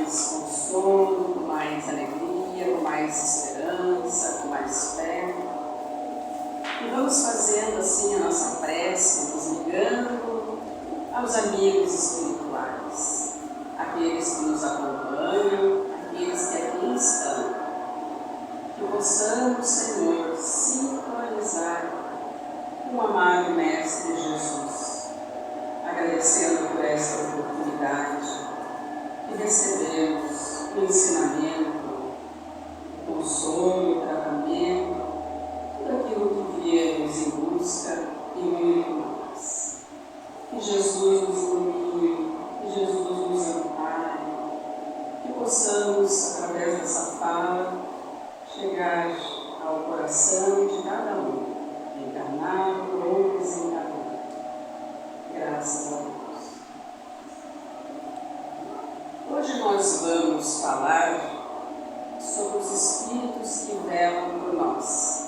mais consolo, com mais alegria, com mais esperança, com mais fé. E vamos fazendo assim a nossa prece, nos ligando aos amigos espirituais, aqueles que nos acompanham, aqueles que aqui estão. Que possamos, Senhor, sintonizar com o amado Mestre Jesus, agradecendo por esta oportunidade de recebermos o ensinamento, o consolo, o tratamento, tudo aquilo que viemos em busca e muito mais. Que Jesus nos ilumine, que Jesus nos ampare, que possamos, através dessa fala, chegar ao coração de cada um, encarnado ou desencarnado. Graças a Deus. Hoje nós vamos falar sobre os espíritos que velam por nós,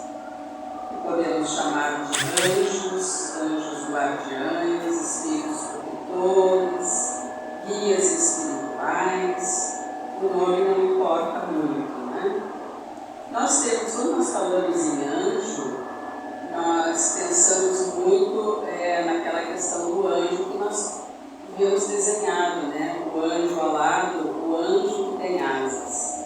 que podemos chamar de anjos, anjos guardiães, espíritos protetores, guias espirituais. O nome não importa muito, né? Quando nós falamos em anjo, nós pensamos muito naquela questão do anjo que nós vemos desenhado, né? O anjo alado, o anjo que tem asas.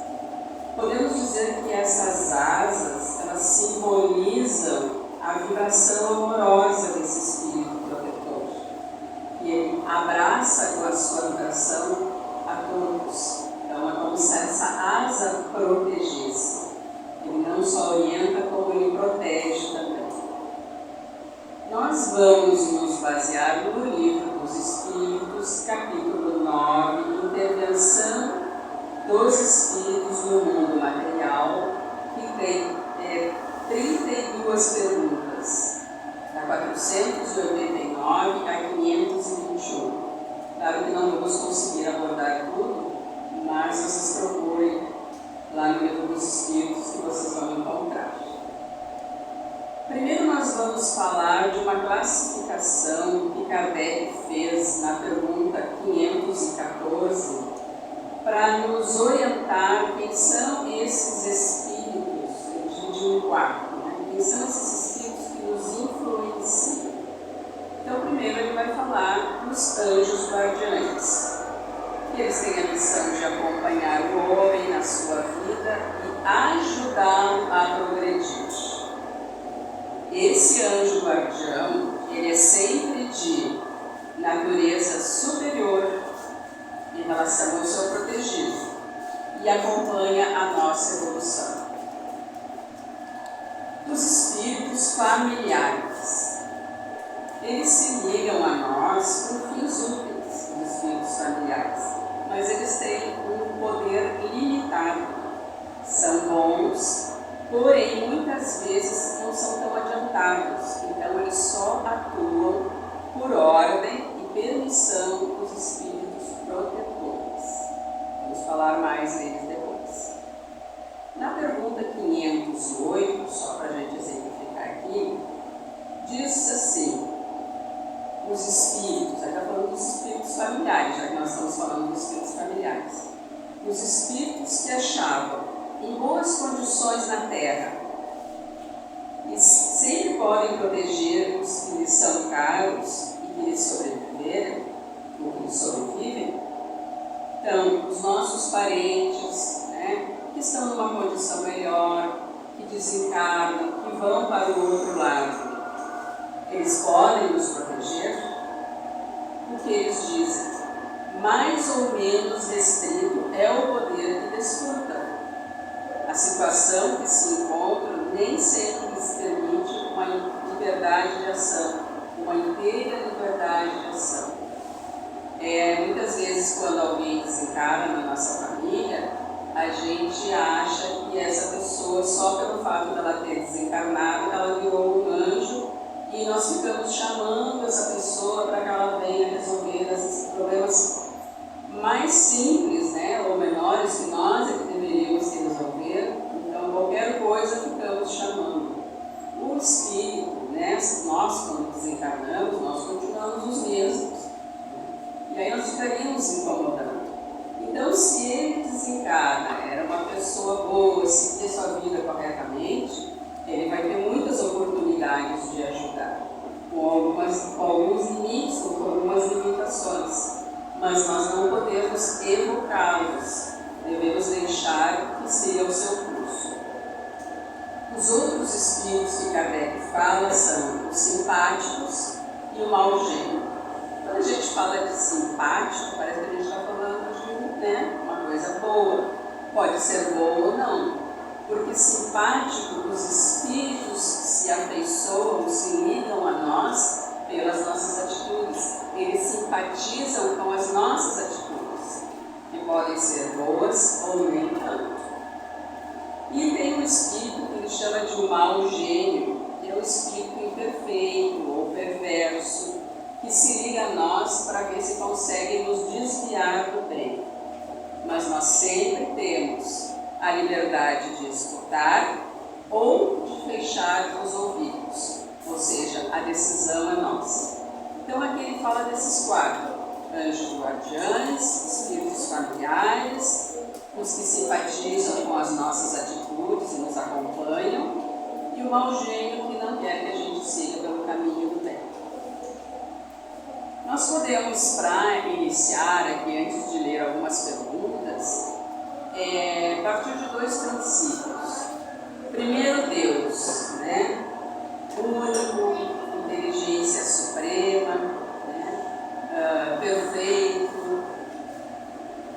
Podemos dizer que essas asas, elas simbolizam a vibração amorosa desse espírito protetor, que ele abraça com a sua vibração a todos. Então é como se essa asa protegesse. Ele não só orienta, como ele protege também. Nós vamos nos basear no livro dos Espíritos, capítulo 9, Intervenção dos Espíritos no Mundo Material, que tem 32 perguntas, da 489 a 521. Claro que não vamos conseguir abordar tudo, mas vocês procurem lá no livro dos Espíritos que vocês vão encontrar. Primeiro nós vamos falar de uma classificação que Kardec fez na pergunta 514 para nos orientar quem são esses espíritos, ele dividiu em 4, né? Quem são esses espíritos que nos influenciam. Então primeiro ele vai falar dos anjos guardiães. Eles têm a missão de acompanhar o homem na sua vida e ajudá-lo a progredir. Esse anjo guardião, ele é sempre de natureza superior em relação ao seu protegido e acompanha a nossa evolução. Os espíritos familiares, eles se ligam a nós por fins úteis, os espíritos familiares, mas eles têm um poder limitado. São bons, porém muitas vezes não são tão adiantados, então eles só atuam por ordem e permissão dos espíritos protetores. Vamos falar mais deles depois. Na pergunta 508, só para a gente exemplificar aqui, diz assim: os espíritos, aí está falando dos espíritos familiares, já que nós estamos falando dos espíritos familiares. Os espíritos que achavam em boas condições na Terra e sempre podem proteger os que lhes são caros e que lhes sobrevivem. Então, os nossos parentes, né, que estão numa condição melhor, que desencarnam, que vão para o outro lado, eles podem nos proteger? O que eles dizem? Mais ou menos restrito é o poder que desfrutam. A situação que se encontram nem sempre lhes permite uma liberdade de ação, uma inteira liberdade de ação. Muitas vezes, quando alguém desencarna na nossa família, a gente acha que essa pessoa, só pelo fato dela ter desencarnado, ela virou um anjo e nós ficamos chamando essa pessoa para que ela venha resolver esses problemas mais simples, né, ou menores, que nós é que deveríamos resolver. Então, qualquer coisa ficamos chamando. O espírito, né, nós quando desencarnamos, nós continuamos os mesmos. E aí nós ficaríamos incomodando. Então, se ele desencarna, era uma pessoa boa, seguia sua vida corretamente, ele vai ter muitas oportunidades de ajudar, com alguns limites, com algumas limitações, mas nós não podemos evocá-los, devemos deixar que siga o seu curso. Os outros espíritos que Kardec fala são os simpáticos e o mau gênio. Quando a gente fala de simpático, parece que a gente está falando de uma coisa boa. Pode ser boa ou não, porque simpático, os espíritos se afeiçoam, se ligam a nós pelas nossas atitudes. Eles simpatizam com as nossas atitudes, que podem ser boas ou nem tanto. E tem um espírito que ele chama de um mau gênio, que é o espírito imperfeito ou perverso, que se liga a nós para ver se consegue nos desviar do bem. Mas nós sempre temos a liberdade de escutar ou de fechar os ouvidos, ou seja, a decisão é nossa. Então aqui ele fala desses quatro: anjos guardiães, espíritos familiares, os que simpatizam com as nossas atitudes e nos acompanham, e o mau gênio que não quer que a gente siga pelo caminho do bem. Nós podemos, para iniciar aqui, antes de ler algumas perguntas, partir de dois princípios. Primeiro, Deus, único, inteligência suprema, perfeito,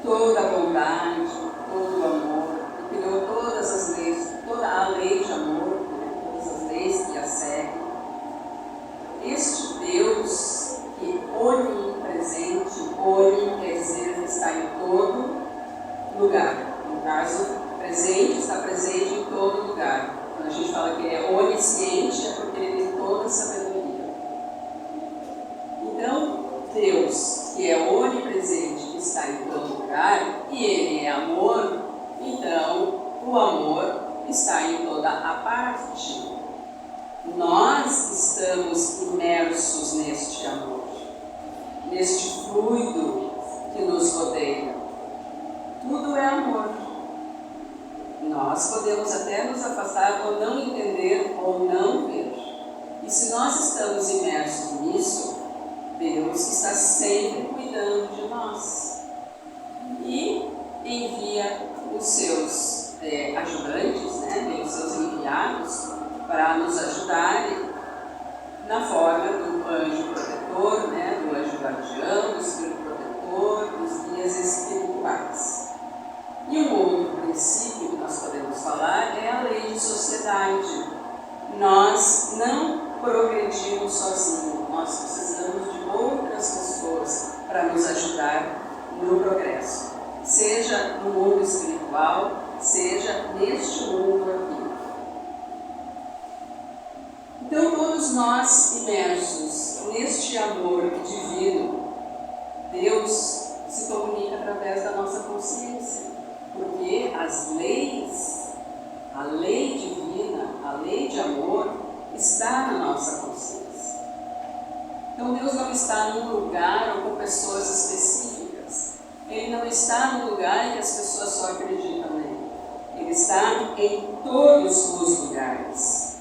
toda a bondade, todo o amor, que criou todas as leis, toda a lei de amor, todas as leis que a seguem. Este Deus que onipresente, quer dizer que está em todo lugar. No caso, presente, está presente em todo lugar. Quando a gente fala que ele é onisciente, é porque ele tem toda a sabedoria. Então, Deus, que é onipresente, que está em todo lugar, e ele é amor, então o amor está em toda a parte. Nós estamos imersos neste amor, neste fluido que nos rodeia. Tudo é amor. Nós podemos até nos afastar ou não entender ou não ver. E se nós estamos imersos nisso, Deus está sempre cuidando de nós e envia os seus ajudantes, os seus enviados, para nos ajudarem na forma do anjo protetor, do anjo guardião, do espírito protetor, dos guias espirituais. E um outro princípio que nós podemos falar é a lei de sociedade. Nós não progredimos sozinhos, nós precisamos de outras pessoas para nos ajudar no progresso, seja no mundo espiritual, seja neste mundo aqui. Então, todos nós imersos neste amor divino, Deus se comunica através da nossa consciência, porque as leis, a lei divina, a lei de amor, está na nossa consciência. Então, Deus não está num lugar ou com pessoas específicas. Ele não está num lugar em que as pessoas só acreditam nele. Ele está em todos os lugares.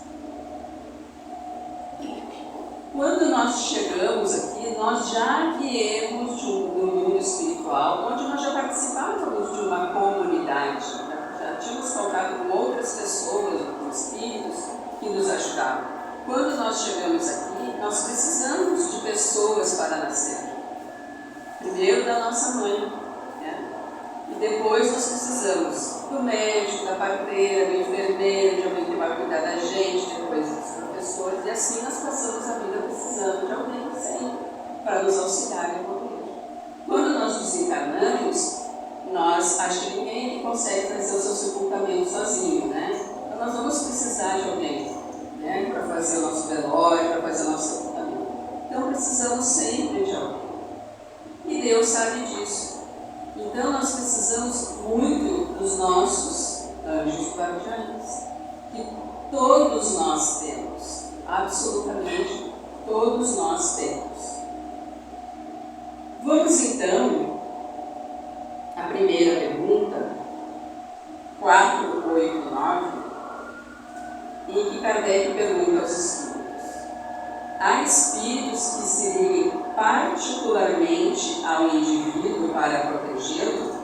Quando nós chegamos aqui, nós já viemos do mundo espiritual, onde nós já participávamos de uma comunidade, já tínhamos contato com outras pessoas, com espíritos que nos ajudavam. Quando nós chegamos aqui, nós precisamos de pessoas para nascer. Primeiro da nossa mãe, e depois nós precisamos do médico, da parteira, do enfermeiro, de alguém que vai cuidar da gente, depois dos professores, e assim nós passamos a vida precisando de alguém sempre para nos auxiliar e evoluir. Quando nós desencarnamos, acho que ninguém consegue fazer o seu sepultamento sozinho, Então nós vamos precisar de alguém, para fazer o nosso velório, para fazer o nosso sepultamento. Então precisamos sempre de alguém. E Deus sabe disso. Então nós precisamos muito dos nossos anjos guardiães, que todos nós temos, absolutamente todos nós temos. Vamos então à primeira pergunta, 489, em que Kardec pergunta aos espíritos: há espíritos que se liguem particularmente ao indivíduo para protegê-lo?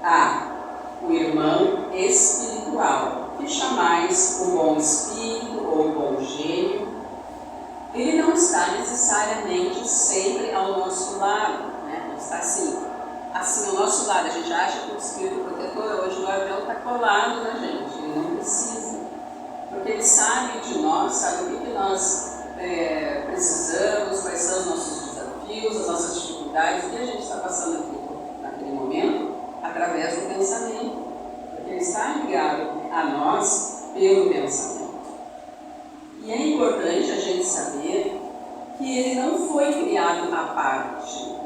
Há o irmão espiritual, que chamais o bom espírito ou o bom gênio. Ele não está necessariamente sempre ao nosso lado, né? Não está assim ao nosso lado. A gente acha que o espírito protetor hoje no avião está colado na gente. Ele não precisa, porque ele sabe de nós, sabe o que nós precisamos, quais são os nossos desafios, as nossas dificuldades, o que a gente está passando aqui naquele momento, através do pensamento, porque ele está ligado a nós pelo pensamento. E é importante a gente saber que ele não foi criado à parte.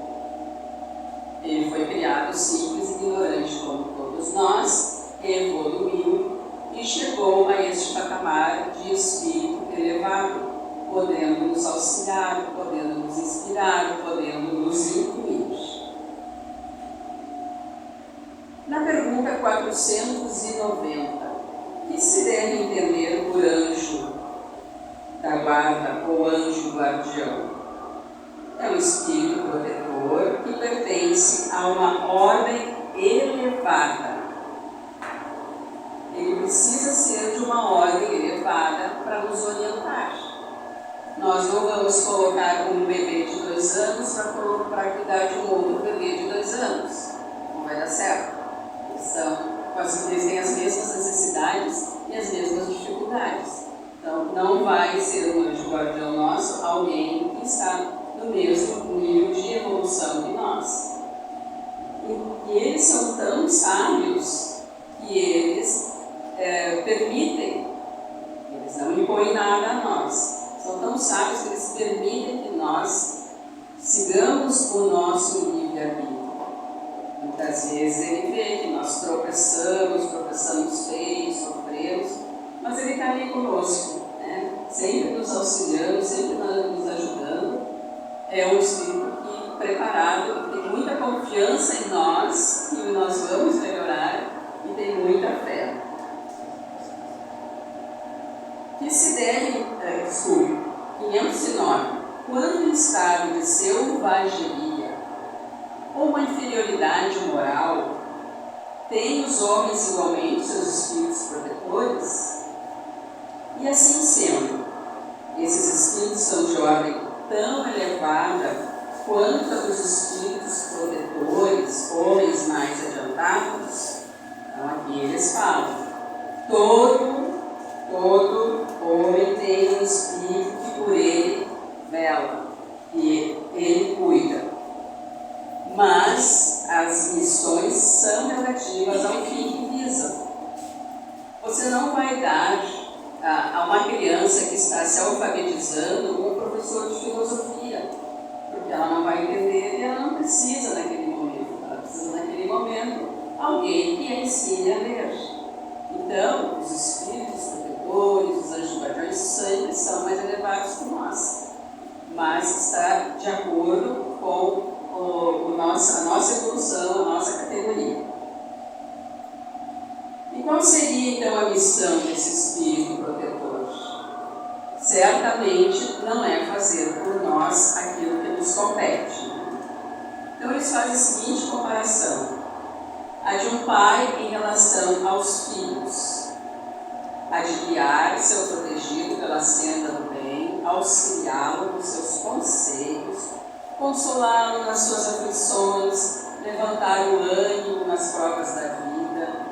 Ele foi criado simples e ignorante, como todos nós, evoluiu e chegou a este patamar de espírito elevado, podendo nos auxiliar, podendo nos inspirar, podendo nos incluir. Na pergunta 490, o que se deve entender por anjo da guarda ou anjo guardião? É um espírito protetor que pertence a uma ordem elevada. Ele precisa ser de uma ordem elevada para nos orientar. Nós não vamos colocar um bebê de 2 anos para cuidar de um outro bebê de 2 anos. Não vai dar certo. Eles têm as mesmas necessidades e as mesmas dificuldades. Então, não vai ser um anjo guardião nosso alguém que está no mesmo nível de evolução que nós. E eles são tão sábios que eles permitem, eles não impõem nada a nós, são tão sábios que eles permitem que nós sigamos o nosso livre-arbítrio. Muitas vezes ele vê que nós tropeçamos feio, sofremos, mas ele está ali conosco, né? Sempre nos auxiliando, sempre nos ajudando. É um espírito que, preparado, tem muita confiança em nós, que nós vamos melhorar e tem muita fé. Que se deve, 509, quando em estado de selvageria ou uma inferioridade moral, têm os homens igualmente seus espíritos protetores? E assim sendo, esses espíritos são de ordem tão elevada quanto a dos espíritos protetores, homens mais adiantados? Então aqui eles falam: todo homem tem um espírito que por ele vela, que ele cuida. Mas as missões são relativas ao fim que visam. Você não vai dar a uma criança que está se alfabetizando um professor de filosofia, porque ela não vai entender e ela não precisa naquele momento. Ela precisa naquele momento alguém que a ensine a ler. Então, os espíritos protetores, os anjos guardiões sempre são mais elevados que nós, mas está de acordo com a nossa evolução, a nossa categoria. E qual seria então a missão desse espírito protetor? Certamente não é fazer por nós aquilo que nos compete. Então eles fazem a seguinte comparação: a de um pai em relação aos filhos, a de guiar seu protegido pela senda do bem, auxiliá-lo nos seus conselhos, consolá-lo nas suas aflições, levantar o ânimo nas provas da vida,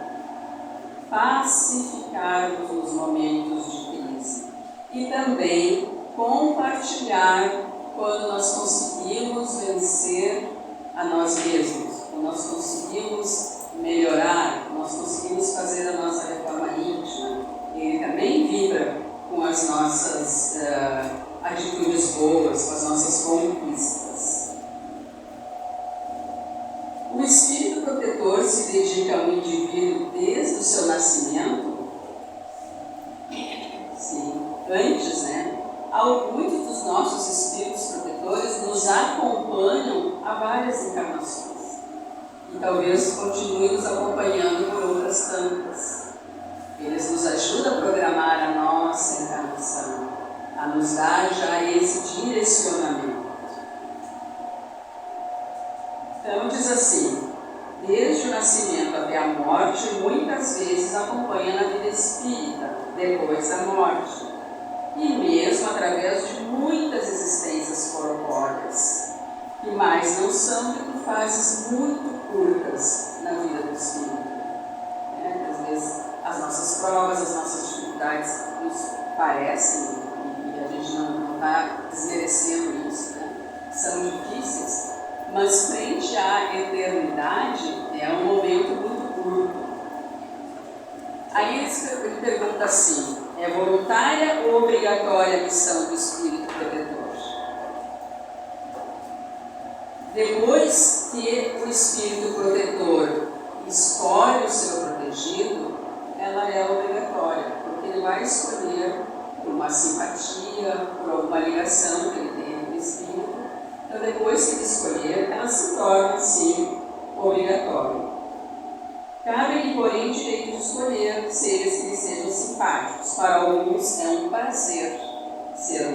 pacificar-nos nos momentos de crise e também compartilhar quando nós conseguimos vencer a nós mesmos, quando nós conseguimos melhorar, quando nós conseguimos fazer a nossa reforma íntima. Ele também vibra com as nossas atitudes boas, com as nossas conquistas. O espírito protetor se dedica ao indivíduo desde o seu nascimento? Sim, antes, né? Muitos dos nossos espíritos protetores nos acompanham há várias encarnações. e talvez continue nos acompanhando por outras tantas. Eles nos ajudam a programar a nossa encarnação, a nos dar já esse direcionamento. Então diz assim: desde o nascimento até a morte, muitas vezes acompanha na vida espírita, depois da morte, e mesmo através de muitas existências corpóreas, que mais não são do que fases muito curtas na vida do espírito. Às vezes as nossas provas, as nossas dificuldades nos parecem, e a gente não está desmerecendo isso, são difíceis, mas frente à eternidade é um momento muito curto. Aí ele pergunta assim: é voluntária ou obrigatória a missão do Espírito Protetor? Depois que o Espírito Protetor escolhe o seu protegido, ela é obrigatória, porque ele vai escolher por uma simpatia, por alguma ligação que ele tem com o Espírito. Então, depois que ele escolher, ela se torna, sim, obrigatória. Cabe-lhe, porém, o direito de escolher seres que lhe sejam simpáticos. Para alguns é um prazer ser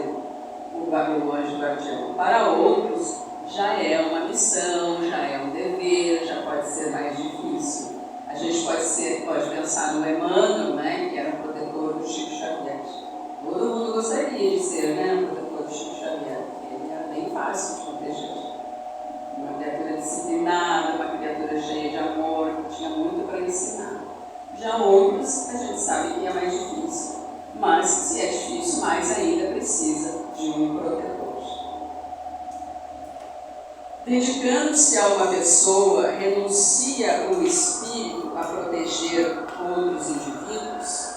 o anjo guardião. Para outros, já é uma missão, já é um dever, já pode ser mais difícil. A gente pode pensar no Emmanuel, que era o protetor do Chico Xavier. Todo mundo gostaria de ser, o protetor do Chico Xavier, porque ele era bem fácil de proteger. Uma criatura disciplinada, uma criatura cheia de amor, que tinha muito para ensinar. Já outros, a gente sabe que é mais difícil. Mas, se é difícil, mais ainda precisa de um protetor. Dedicando-se a uma pessoa, renuncia o espírito a proteger outros indivíduos?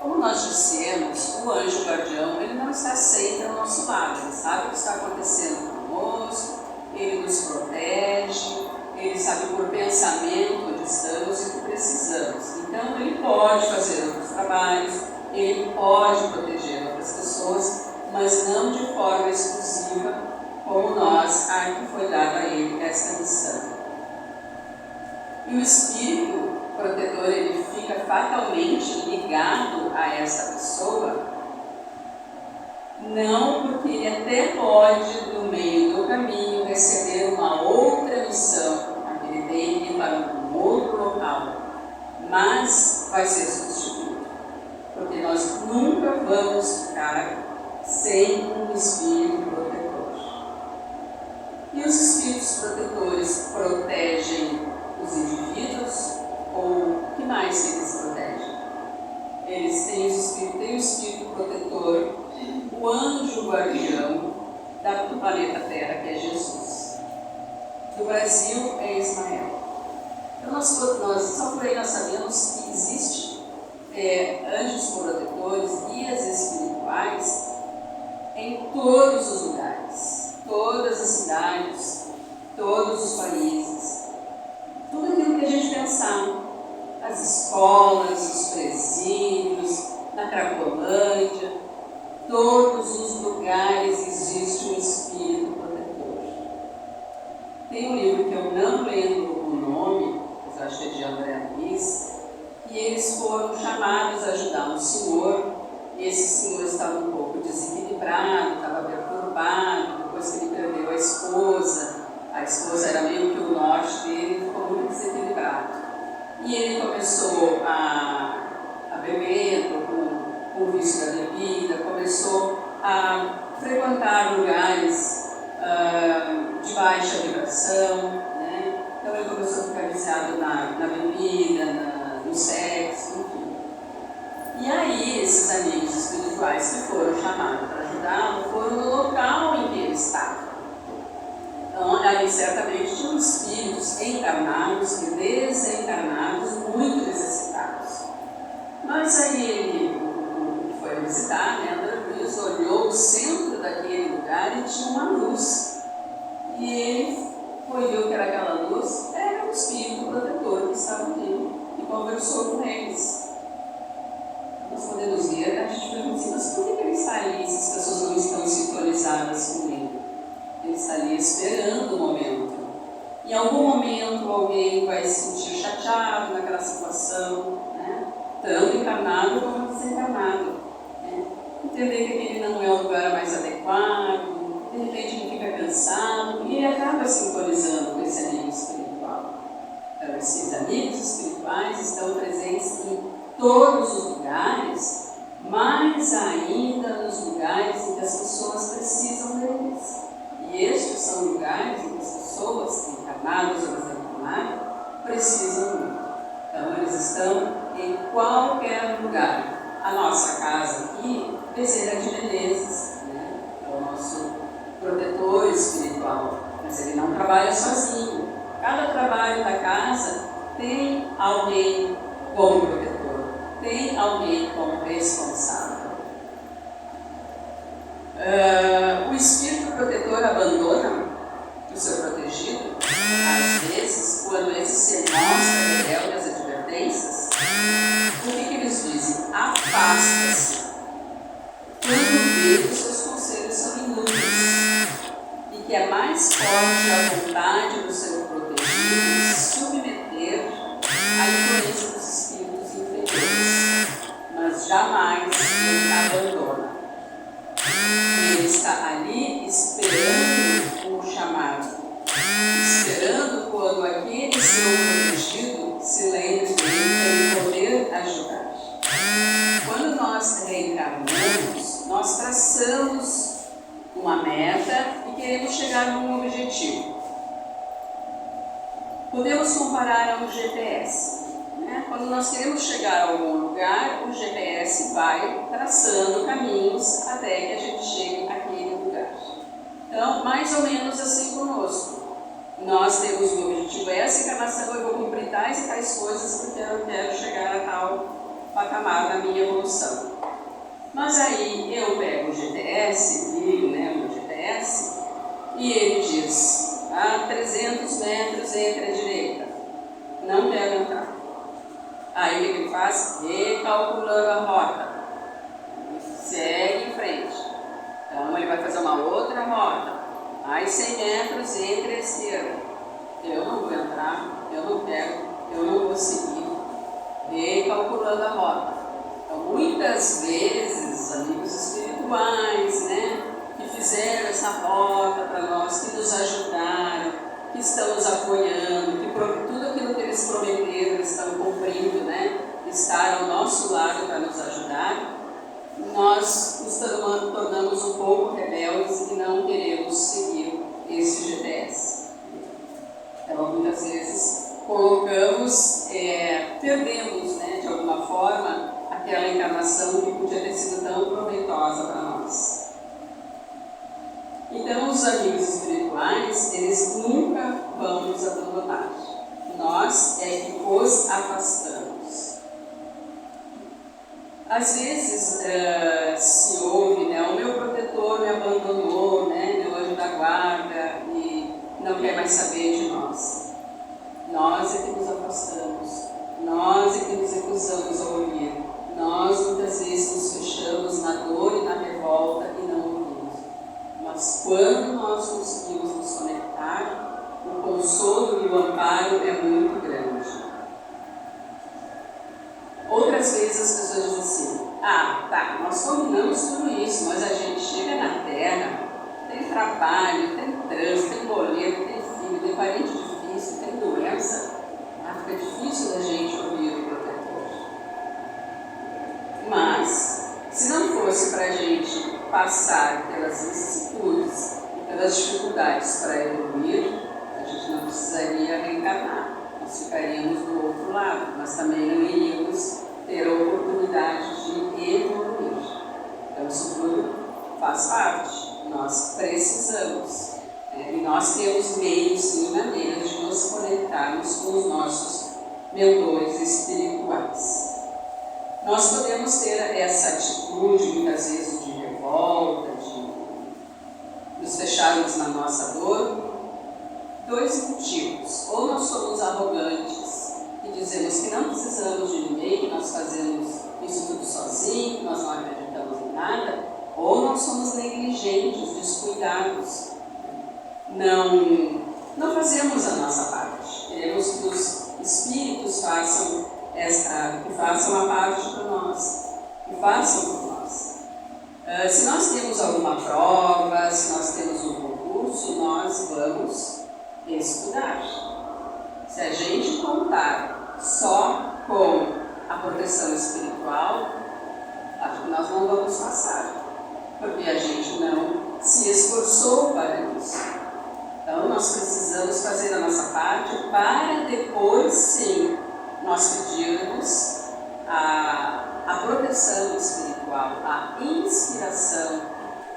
Como nós dissemos, o anjo guardião ele não está sempre ao nosso lado, ele sabe o que está acontecendo conosco, ele nos protege, ele sabe por pensamento onde estamos e o que precisamos. Então ele pode fazer outros trabalhos, ele pode proteger outras pessoas, mas não de forma exclusiva, como nós, a que foi dada a ele esta missão. E o Espírito Protetor, ele fica fatalmente ligado a essa pessoa, não porque ele até pode, no meio do caminho, receber uma outra missão, ele tem que ir para um outro local, mas vai ser substituído, porque nós nunca vamos ficar sem um Espírito Protetor. E os espíritos protetores protegem os indivíduos? Ou o que mais eles protegem? Eles têm o espírito protetor, o anjo guardião do planeta Terra, que é Jesus. Do Brasil é Ismael. Então só por aí nós sabemos que existe anjos protetores, guias espirituais em todos os lugares. Todas as cidades, todos os países, tudo aquilo que a gente pensar, as escolas, os presídios, na Cracolândia, todos os lugares existe um espírito protetor. Tem um livro que eu não lembro o nome, mas eu acho que é de André Luiz, e eles foram chamados a ajudar um senhor. Esse senhor estava um pouco desequilibrado, estava perturbado, depois que ele perdeu a esposa era meio que o norte dele, ficou muito desequilibrado. E ele começou a beber, com o vício da bebida, começou a frequentar lugares de baixa vibração, Então ele começou a ficar viciado na bebida, no sexo, enfim. E aí, esses amigos espirituais que foram chamados para ajudá-lo foram no local em que ele estava. Então, ali certamente tinham espíritos encarnados e desencarnados muito necessitados. Mas aí ele foi visitar, André Luiz olhou o centro daquele lugar e tinha uma luz. E ele viu que era aquela luz, era o espírito protetor que estava ali e conversou com eles. Nós podemos ver, a gente pergunta assim, mas por que ele está ali se as pessoas não estão sintonizadas com ele? Ele está ali esperando o momento. Em algum momento alguém vai se sentir chateado naquela situação, né? Tanto encarnado como desencarnado. Né? Entender que aquele não é o lugar mais adequado, de repente ele fica cansado e ele acaba sintonizando com esse amigo espiritual. Então, esses amigos espirituais estão presentes em todos os lugares, mais ainda nos lugares em que as pessoas precisam deles. E estes são lugares em que as pessoas, encarnadas ou desencarnadas, precisam muito. Então, eles estão em qualquer lugar. A nossa casa aqui, Bezerra de Menezes, né? É o nosso protetor espiritual, mas ele não trabalha sozinho. Cada trabalho da casa tem alguém como protetor, tem alguém como responsável. O espírito protetor abandona o seu protegido, às vezes, quando esse se mostra rebelde às advertências. O que eles dizem? Afasta-se quando vê que os seus conselhos são inúteis e que é mais forte a vontade do seu protegido submeter à influência dos espíritos inferiores, mas jamais ele abandona. Ele está ali esperando o chamado, esperando quando aquele seu protegido se lembre dele para poder ajudar. Quando nós reencarnamos, nós traçamos uma meta e queremos chegar num objetivo. Podemos comparar a um GPS. Quando nós queremos chegar a algum lugar, o GPS vai traçando caminhos até que a gente chegue àquele lugar. Então, mais ou menos assim conosco. Nós temos o objetivo, essa encarnação eu vou cumprir tais e tais coisas porque eu quero chegar a tal patamar da minha evolução. Mas aí eu pego o GPS, ligo o meu GPS, e ele diz, a 300 metros entre a direita, não quero entrar. Aí o que ele faz? Recalculando a rota. Segue em frente. Então ele vai fazer uma outra rota. Mais 100 metros entre a esquerda. Eu não vou entrar, eu não quero, eu não vou seguir. Recalculando a rota. Então muitas vezes, amigos espirituais, que fizeram essa rota para nós, que nos ajudaram, que estão nos apoiando, que tudo aquilo que eles prometeram, eles estão cumprindo, estar ao nosso lado para nos ajudar, nós nos tornamos um pouco rebeldes e não queremos seguir esse GPS. Então, muitas vezes, perdemos, de alguma forma, aquela encarnação que podia ter sido tão proveitosa para nós. Então, os amigos espirituais, eles nunca vão nos abandonar. Nós é que os afastamos. Às vezes se ouve, o meu protetor me abandonou, meu anjo da guarda, e não quer mais saber de nós. Nós é que nos afastamos, nós é que nos recusamos a ouvir. Nós muitas vezes nos fechamos na dor e na revolta e não ouvimos. Mas quando nós conseguimos nos conectar, o consolo e o amparo é muito grande. Outras vezes as pessoas dizem assim, nós combinamos tudo isso, mas a gente chega na Terra, tem trabalho, tem trânsito, tem boleto, tem filho, tem parente difícil, tem doença, fica difícil da gente ouvir o protetor. Mas, se não fosse para a gente passar pelas vicissitudes, pelas dificuldades para evoluir, a gente não precisaria reencarnar. Nós ficaríamos do outro lado, mas também não iríamos ter a oportunidade de evoluir. Então, isso tudo faz parte. Nós precisamos. E nós temos meios e maneiras de nos conectarmos com os nossos mentores espirituais. Nós podemos ter essa atitude, muitas vezes, de revolta, de nos fecharmos na nossa dor. Dois motivos. Ou nós somos arrogantes e dizemos que não precisamos de ninguém, que nós fazemos isso tudo sozinhos, que nós não acreditamos em nada, ou nós somos negligentes, descuidados. Não não fazemos a nossa parte. Queremos que os Espíritos façam a parte por nós, que façam por nós. Se nós temos alguma prova, se nós temos um concurso, nós vamos estudar. Se a gente contar só com a proteção espiritual, acho que nós não vamos passar, porque a gente não se esforçou para isso. Então, nós precisamos fazer a nossa parte para depois, sim, nós pedirmos a proteção espiritual, a inspiração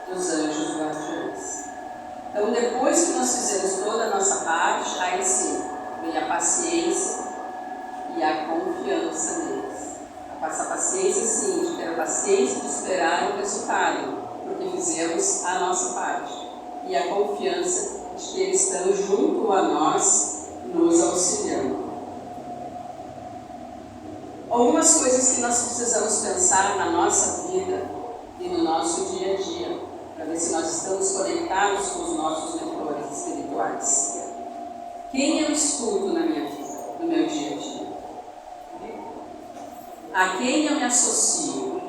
dos anjos guardiães. Então, depois que nós fizemos toda a nossa parte, aí sim, vem a paciência e a confiança neles. A paciência, sim, de ter a paciência de esperar o resultado, porque fizemos a nossa parte. E a confiança de que eles estão junto a nós, nos auxiliando. Algumas coisas que nós precisamos pensar na nossa vida e no nosso dia a dia, para ver se nós estamos conectados com os nossos mentores espirituais. Quem eu escuto na minha vida, no meu dia a dia? A quem eu me associo?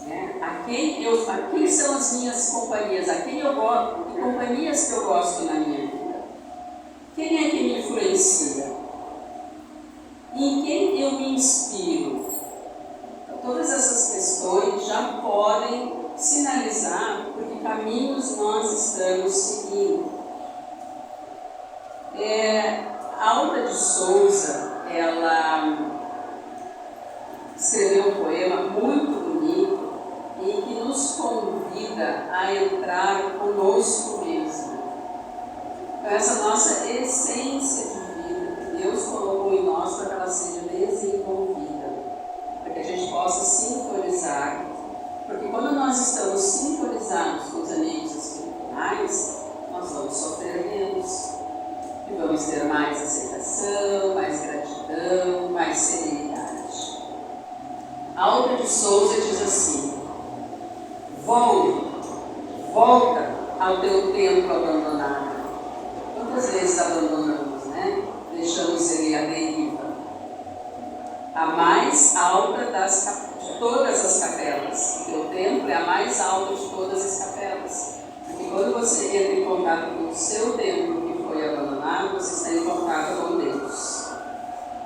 Né? Quem são as minhas companhias? A quem eu gosto? Que companhias que eu gosto na minha vida? Quem é que me influencia? Em quem eu me inspiro? Então, todas essas questões já podem sinalizar por que caminhos nós estamos seguindo. A Alda de Souza, ela escreveu um poema muito bonito em que nos convida a entrar conosco mesmo. Então, essa nossa essência de vida, Deus colocou em nós para que ela seja desenvolvida, para que a gente possa sintonizar, porque quando nós estamos sintonizados com os amigos espirituais, nós vamos sofrer menos, e vamos ter mais aceitação, mais gratidão, mais serenidade. Alda de Souza diz assim: volta ao teu templo abandonado. Quantas vezes abandonamos, né? Deixamos ele à deriva. A mais alta de todas as capelas. O teu templo é a mais alta de todas as capelas. Porque quando você entra em contato com o seu templo que foi abandonado, você está em contato com Deus.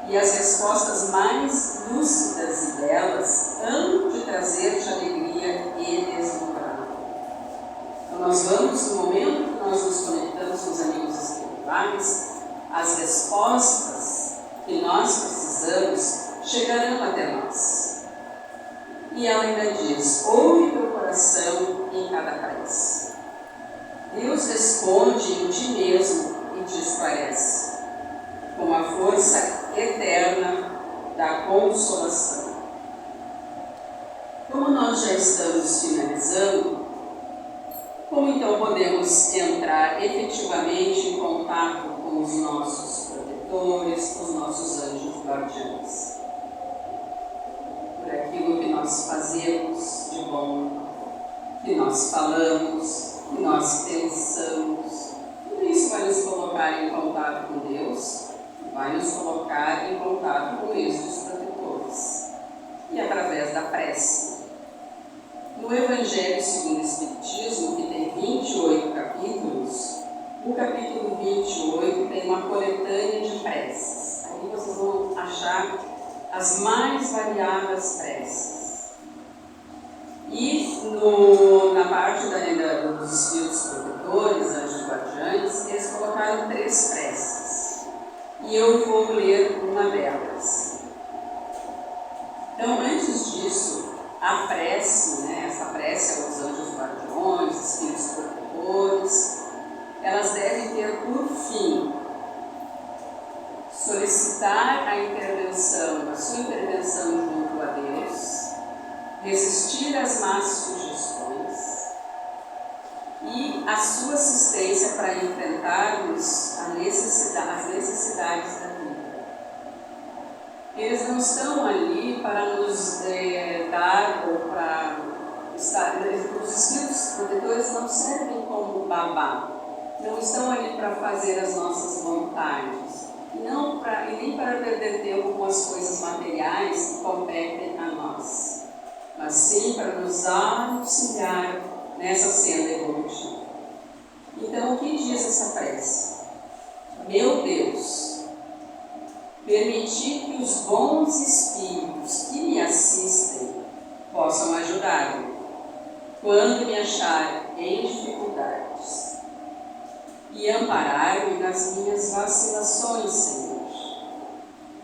E as respostas mais lúcidas e belas hão de trazer-te alegria e deslumbrar. Então nós vamos, no momento que nós nos conectamos com os amigos espirituais, as respostas que nós precisamos chegarão até nós. E ela ainda diz: ouve teu coração em cada prece. Deus responde em ti mesmo e te esclarece, com a força eterna da consolação. Como nós já estamos finalizando, como então podemos entrar efetivamente em contato com os nossos protetores, com os nossos anjos guardiães? Por aquilo que nós fazemos de bom, que nós falamos, que nós pensamos. Tudo isso vai nos colocar em contato com Deus, vai nos colocar em contato com esses protetores. E através da prece. No Evangelho segundo o Espiritismo, que tem 28 capítulos, no capítulo 28 tem uma coletânea de preces. Aí vocês vão achar as mais variadas preces. E na parte dos Espíritos Protetores, anjos guardiães, eles colocaram 3 preces. E eu vou ler uma delas. Então, antes disso, a prece, essa prece aos anjos guardiões, espíritos protetores, elas devem ter por fim solicitar a sua intervenção junto a Deus, resistir às más sugestões e a sua assistência para enfrentarmos as necessidades da vida. Eles não estão ali para nos dar ou para estar. Os espíritos protetores não servem como babá, não estão ali para fazer as nossas vontades, e nem para perder tempo com as coisas materiais que competem a nós, mas sim para nos auxiliar nessa senda evolutiva. Então, o que diz essa prece? Meu Deus, permitir que os bons espíritos que me assistem possam ajudar-me quando me achar em dificuldades e amparar-me nas minhas vacilações, Senhor.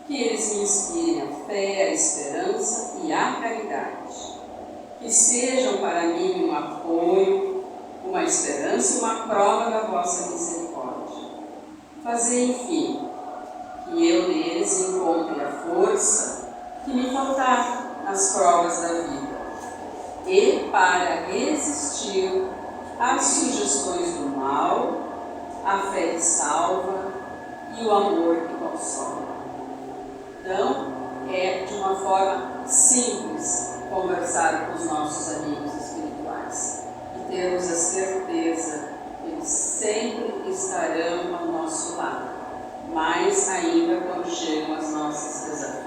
Que eles me inspirem a fé, a esperança e a caridade. Que sejam para mim um apoio, uma esperança e uma prova da vossa misericórdia. Fazei, enfim, que eu neles encontre a força que me faltar nas provas da vida e para resistir às sugestões do mal, a fé que salva e o amor que consola. Então, é de uma forma simples conversar com os nossos amigos espirituais e termos a certeza que eles sempre estarão ao nosso lado, mais ainda quando chegam as nossas desafios.